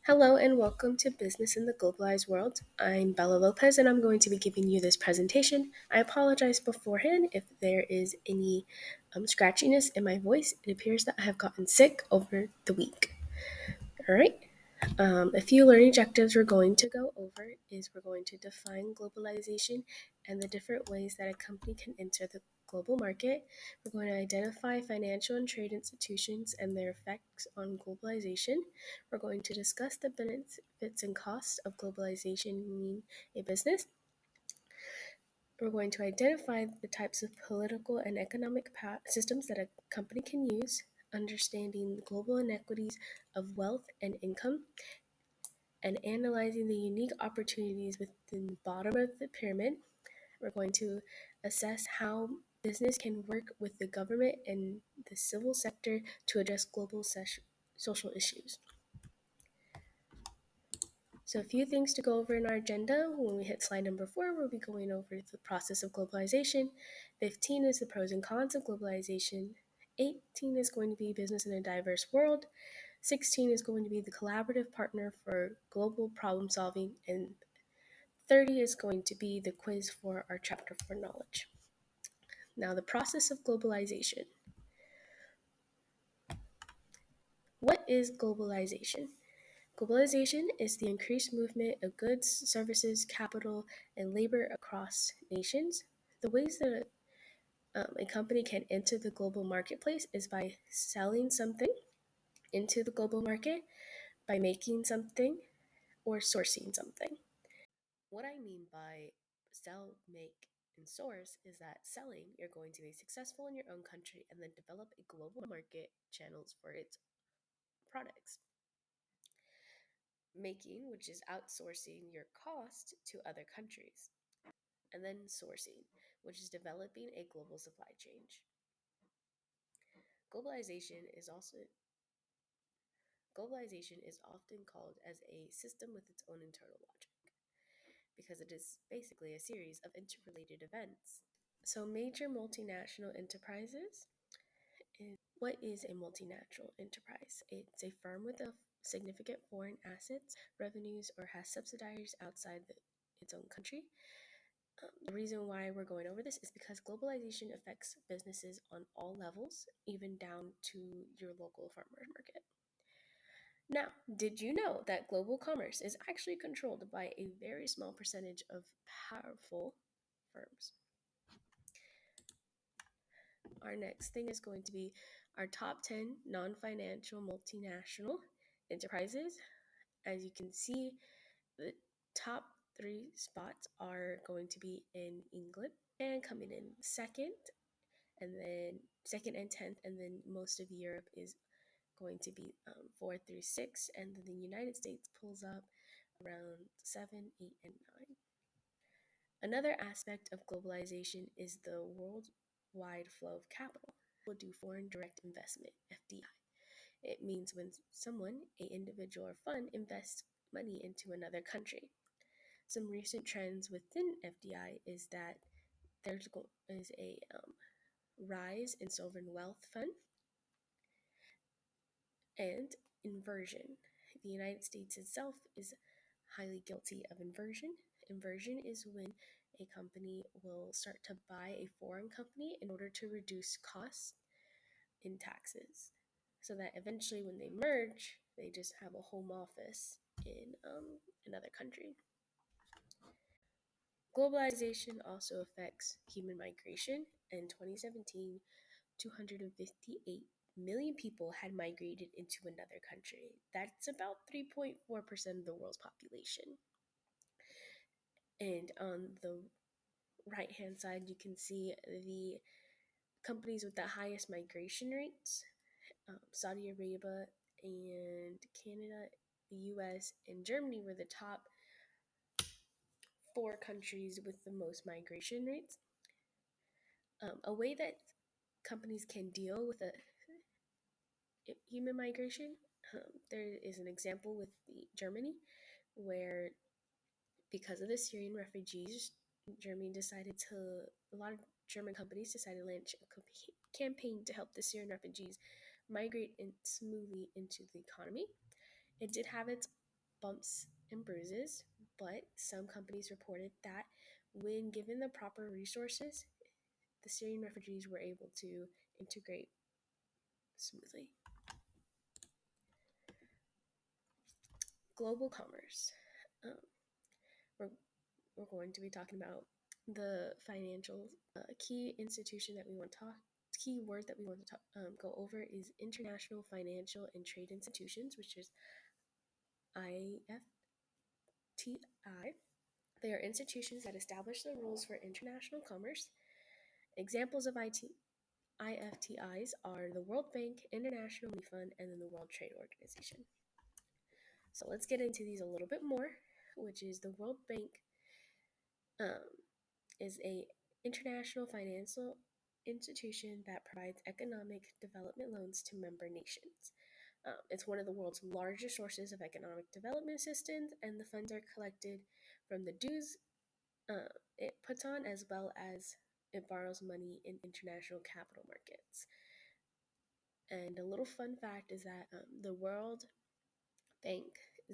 Hello and welcome to Business in the Globalized World. I'm Bella Lopez and I'm going to be giving you this presentation. I apologize beforehand if there is any scratchiness in my voice. It appears that I have gotten sick over the week. All right. A few learning objectives we're going to go over is we're going to define globalization and the different ways that a company can enter the global market. We're going to identify financial and trade institutions and their effects on globalization. We're going to discuss the benefits and costs of globalization in a business. We're going to identify the types of political and economic systems that a company can use, understanding the global inequities of wealth and income, and analyzing the unique opportunities within the bottom of the pyramid. We're going to assess how business can work with the government and the civil sector to address global social issues. So, a few things to go over in our agenda. When we hit slide number 4, we'll be going over the process of globalization. 15 is the pros and cons of globalization. 18 is going to be business in a diverse world. 16 is going to be the collaborative partner for global problem solving. And 30 is going to be the quiz for our chapter 4 knowledge. Now, the process of globalization. What is globalization? Globalization is the increased movement of goods, services, capital, and labor across nations. The ways that a company can enter the global marketplace is by selling something into the global market, by making something, or sourcing something. What I mean by sell, make, and source is that selling, you're going to be successful in your own country and then develop a global market channels for its products. Making, which is outsourcing your cost to other countries. And then sourcing, which is developing a global supply chain. Globalization is also Globalization is often called as a system with its own internal logic because it is basically a series of interrelated events. So, major multinational enterprises. What is a multinational enterprise? It's a firm with a significant foreign assets, revenues, or has subsidiaries outside its own country. The reason why we're going over this is because globalization affects businesses on all levels, even down to your local farmer's market. Now, did you know that global commerce is actually controlled by a very small percentage of powerful firms? Our next thing is going to be our top 10 non financial multinational enterprises. As you can see, the top 3 spots are going to be in England and coming in second, and then second and 10th, and then most of Europe is going to be 4 through 6, and then the United States pulls up around 7, 8, and 9. Another aspect of globalization is the worldwide flow of capital. Will do foreign direct investment (FDI). It means when someone, an individual or fund, invests money into another country. Some recent trends within FDI is that there is a rise in sovereign wealth fund and inversion. The United States itself is highly guilty of inversion. Inversion is when a company will start to buy a foreign company in order to reduce costs in taxes, so that eventually when they merge, they just have a home office in another country. Globalization also affects human migration. In 2017, 258 million people had migrated into another country. That's about 3.4% of the world's population. And on the right hand side, you can see the companies with the highest migration rates. Saudi Arabia and Canada, the US, and Germany were the top 4 countries with the most migration rates. A way that companies can deal with human migration, there is an example with Germany, where because of the Syrian refugees, a lot of German companies decided to launch a campaign to help the Syrian refugees migrate smoothly into the economy. It did have its bumps and bruises, but some companies reported that when given the proper resources, the Syrian refugees were able to integrate smoothly. Global commerce. Um, we're, we're going to be talking about the financial key institution that we want to talk. Key word that we want to go over is international financial and trade institutions, which is IFTI. They are institutions that establish the rules for international commerce. Examples of IFTIs are the World Bank, International Money Fund, and then the World Trade Organization. So let's get into these a little bit more, which is the World Bank is a international financial institution that provides economic development loans to member nations. It's one of the world's largest sources of economic development assistance, and the funds are collected from the dues it puts on, as well as it borrows money in international capital markets. And a little fun fact is that the World Bank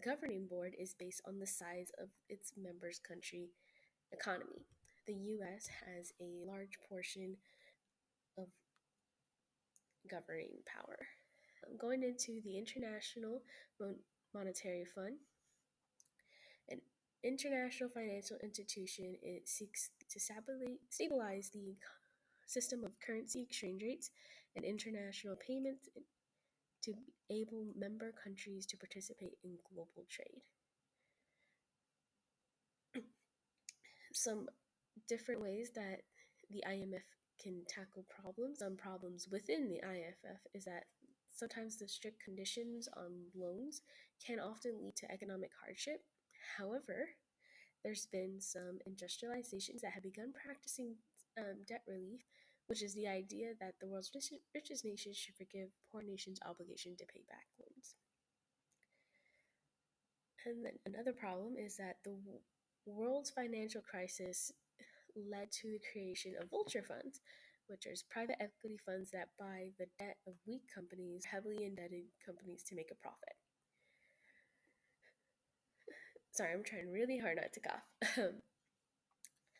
governing board is based on the size of its members' country economy. The US has a large portion of governing power. Going into the International Monetary Fund, an international financial institution, it seeks to stabilize the system of currency exchange rates and international payments to enable member countries to participate in global trade. Some different ways that the IMF can tackle problems. Some problems within the IMF is that sometimes the strict conditions on loans can often lead to economic hardship. However, there's been some industrializations that have begun practicing debt relief, which is the idea that the world's richest nations should forgive poor nations' obligation to pay back loans. And then another problem is that the world's financial crisis led to the creation of vulture funds, which are private equity funds that buy the debt of weak companies, heavily indebted companies, to make a profit. Sorry, I'm trying really hard not to cough.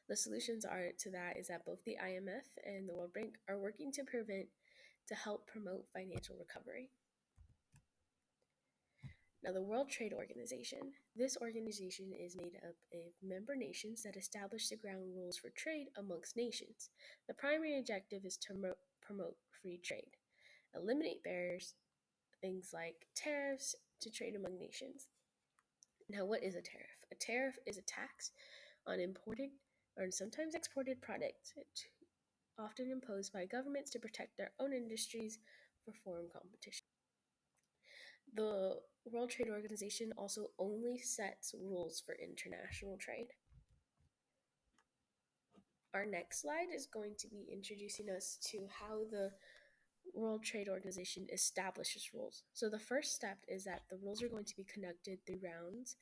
The solutions are to that is that both the IMF and the World Bank are working to help promote financial recovery. Now, the World Trade Organization. This organization is made up of member nations that establish the ground rules for trade amongst nations. The primary objective is to promote free trade, eliminate barriers, things like tariffs, to trade among nations. Now, what is a tariff? A tariff is a tax on imported or sometimes exported products, often imposed by governments to protect their own industries for foreign competition. The World Trade Organization also only sets rules for international trade. Our next slide is going to be introducing us to how the World Trade Organization establishes rules. So the first step is that the rules are going to be conducted through rounds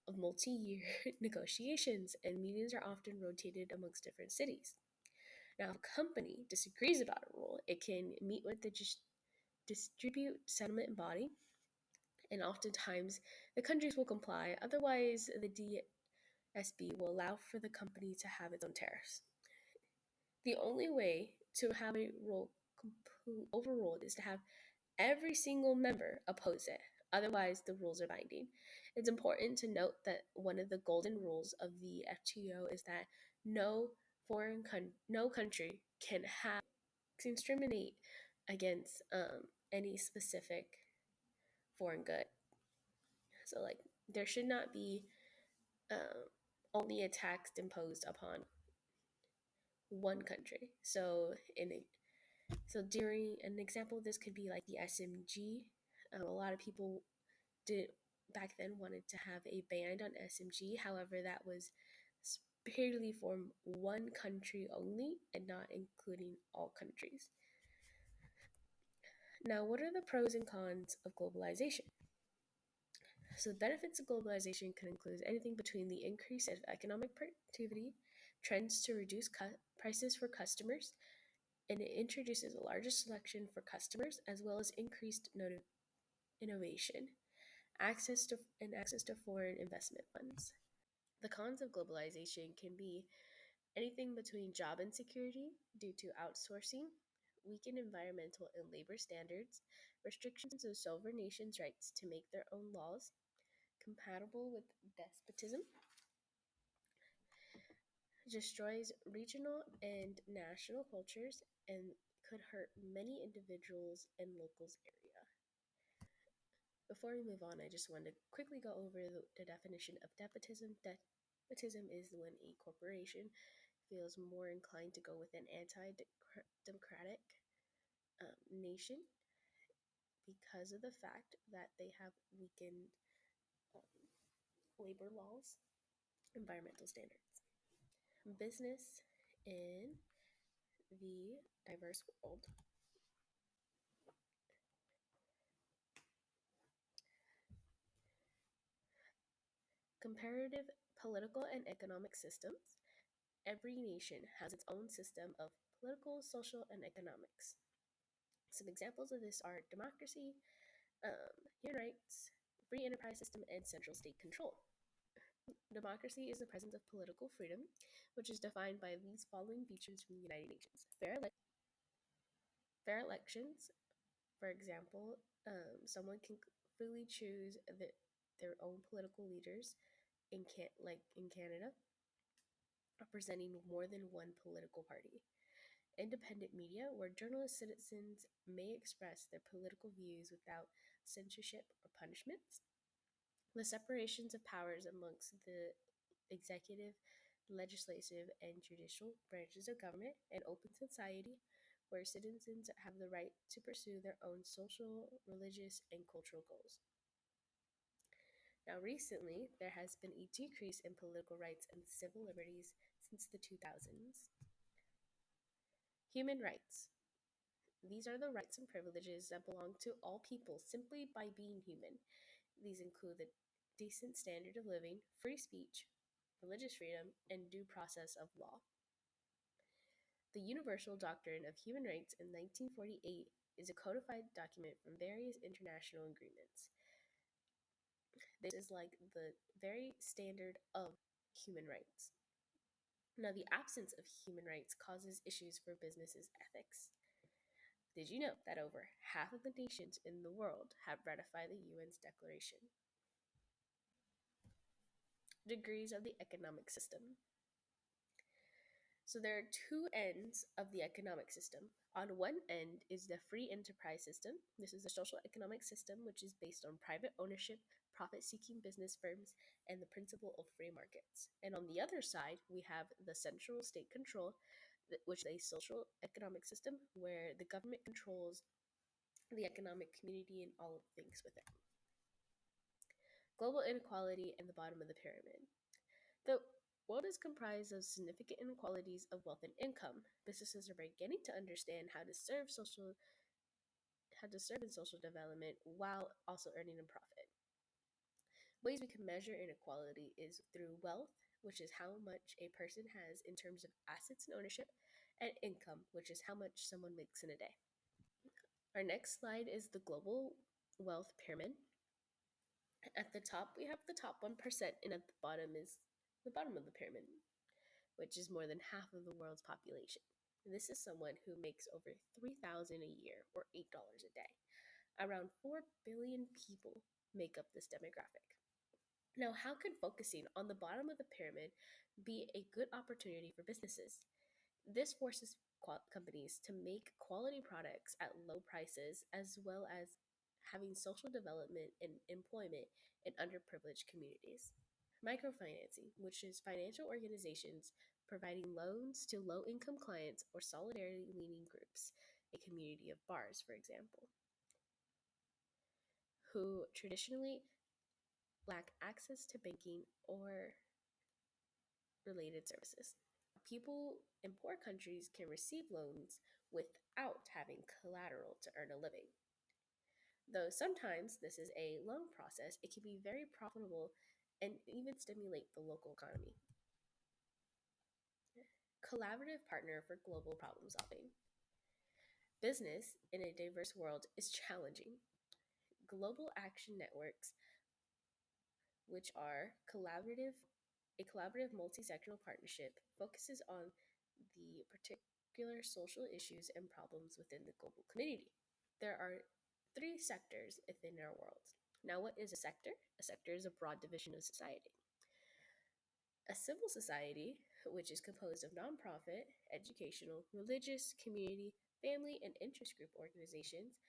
of multi-year negotiations, and meetings are often rotated amongst different cities. Now, if a company disagrees about a rule, it can meet with the distribute settlement body, and oftentimes the countries will comply. Otherwise, the DSB will allow for the company to have its own tariffs. The only way to have a rule overruled is to have every single member oppose it. Otherwise, the rules are binding. It's important to note that one of the golden rules of the FTO is that no country can discriminate against any specific foreign good. So, like, there should not be only a tax imposed upon one country. So during an example of this could be like the SMG. A lot of people did back then wanted to have a ban on SMG. However, that was purely for one country only and not including all countries. Now, what are the pros and cons of globalization? So, the benefits of globalization can include anything between the increase of economic productivity, trends to reduce prices for customers, and it introduces a larger selection for customers as well as increased innovation. access to foreign investment funds. The cons of globalization can be anything between job insecurity due to outsourcing, weakened environmental and labor standards, restrictions of sovereign nations' rights to make their own laws, compatible with despotism, destroys regional and national cultures, and could hurt many individuals and locals area. Before we move on, I just want to quickly go over the definition of despotism. Despotism is when a corporation feels more inclined to go with an anti-democratic nation because of the fact that they have weakened labor laws, environmental standards. Business in the diverse world. Comparative political and economic systems. Every nation has its own system of political, social, and economics. Some examples of this are democracy, human rights, free enterprise system, and central state control. Democracy is the presence of political freedom, which is defined by these following features from the United Nations. Fair elections, for example, someone can freely choose their own political leaders like in Canada, representing more than one political party. Independent media, where journalist citizens may express their political views without censorship or punishments. The separations of powers amongst the executive, legislative, and judicial branches of government. An open society, where citizens have the right to pursue their own social, religious, and cultural goals. Now, recently, there has been a decrease in political rights and civil liberties since the 2000s. Human rights. These are the rights and privileges that belong to all people simply by being human. These include the decent standard of living, free speech, religious freedom, and due process of law. The Universal Doctrine of Human Rights in 1948 is a codified document from various international agreements. This is like the very standard of human rights. Now, the absence of human rights causes issues for businesses' ethics. Did you know that over half of the nations in the world have ratified the UN's declaration? Degrees of the economic system. So there are two ends of the economic system. On one end is the free enterprise system. This is a social economic system which is based on private ownership, profit-seeking business firms, and the principle of free markets. And on the other side, we have the central state control, which is a social economic system where the government controls the economic community and all of the things with it. Global inequality and the bottom of the pyramid. The world is comprised of significant inequalities of wealth and income. Businesses are beginning to understand how to serve in social development while also earning a profit. Ways we can measure inequality is through wealth, which is how much a person has in terms of assets and ownership, and income, which is how much someone makes in a day. Our next slide is the global wealth pyramid. At the top, we have the top 1%, and at the bottom is the bottom of the pyramid, which is more than half of the world's population. And this is someone who makes over $3,000 a year or $8 a day. Around 4 billion people make up this demographic. Now, how could focusing on the bottom of the pyramid be a good opportunity for businesses? This forces companies to make quality products at low prices as well as having social development and employment in underprivileged communities. Microfinancing, which is financial organizations providing loans to low income clients or solidarity leaning groups, a community of bars, for example, who traditionally lack access to banking or related services. People in poor countries can receive loans without having collateral to earn a living. Though sometimes this is a long process, it can be very profitable and even stimulate the local economy. Collaborative partner for global problem solving. Business in a diverse world is challenging. Global action networks which are a collaborative multi-sectoral partnership focuses on the particular social issues and problems within the global community. There are three sectors within our world. Now, what is a sector? A sector is a broad division of society. A civil society, which is composed of nonprofit, educational, religious, community, family, and interest group organizations.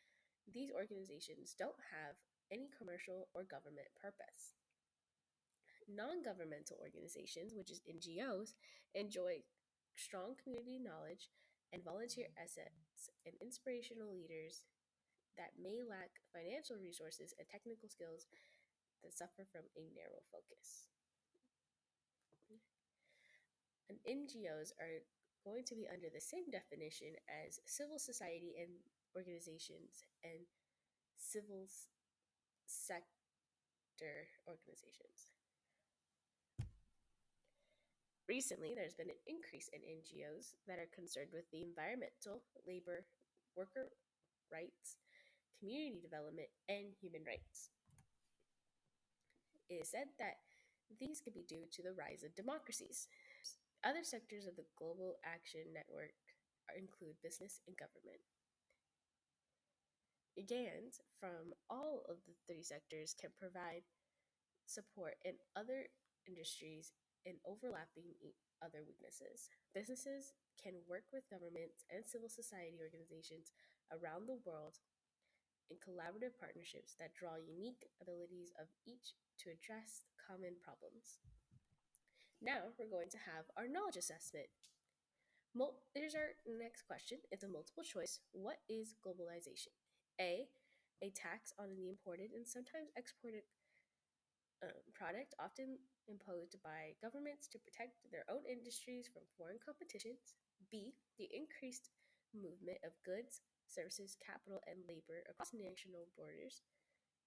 These organizations don't have any commercial or government purpose. Non governmental organizations, which is NGOs, enjoy strong community knowledge and volunteer assets and inspirational leaders that may lack financial resources and technical skills that suffer from a narrow focus. And NGOs are going to be under the same definition as civil society and organizations and civil sector organizations. Recently, there's been an increase in NGOs that are concerned with the environmental, labor, worker rights, community development, and human rights. It is said that these could be due to the rise of democracies. Other sectors of the Global Action Network include business and government. GANs from all of the three sectors can provide support in other industries and overlapping other weaknesses. Businesses can work with governments and civil society organizations around the world in collaborative partnerships that draw unique abilities of each to address common problems. Now we're going to have our knowledge assessment. There's our next question. It's a multiple choice. What is globalization? A tax on the imported and sometimes exported product, often imposed by governments to protect their own industries from foreign competitions. B, the increased movement of goods, services, capital, and labor across national borders.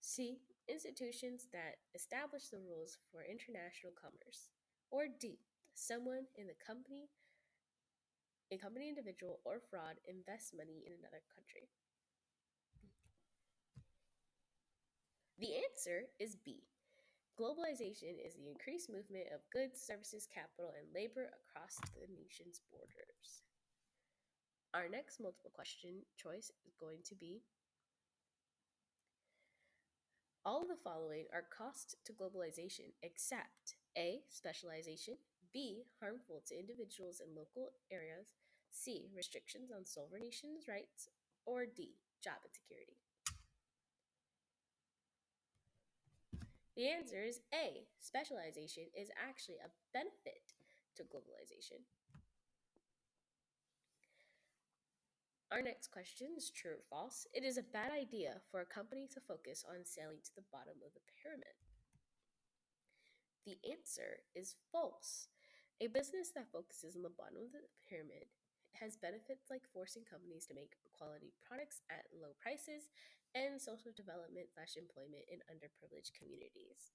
C, institutions that establish the rules for international commerce. Or D, someone in the company, a company individual or fraud invests money in another country. The answer is B. Globalization is the increased movement of goods, services, capital, and labor across the nation's borders. Our next multiple question choice is going to be all of the following are costs to globalization except A. Specialization, B. Harmful to individuals in local areas, C. Restrictions on sovereign nations' rights, or D. Job insecurity. The answer is A. Specialization is actually a benefit to globalization. Our next question is true or false. It is a bad idea for a company to focus on sailing to the bottom of the pyramid. The answer is false. A business that focuses on the bottom of the pyramid has benefits like forcing companies to make quality products at low prices and social development/employment in underprivileged communities.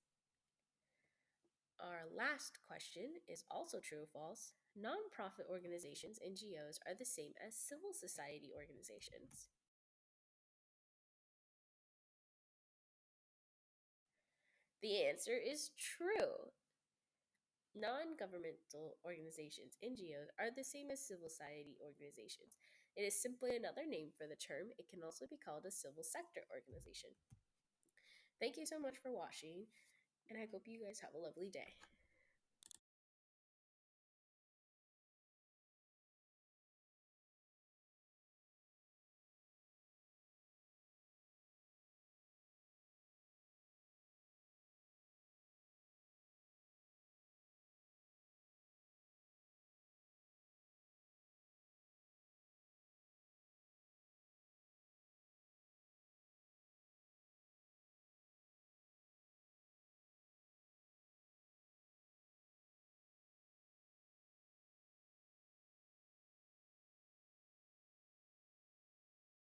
Our last question is also true or false. Nonprofit organizations, NGOs, are the same as civil society organizations. The answer is true. Non governmental organizations, NGOs, are the same as civil society organizations. It is simply another name for the term. It can also be called a civil sector organization. Thank you so much for watching, and I hope you guys have a lovely day.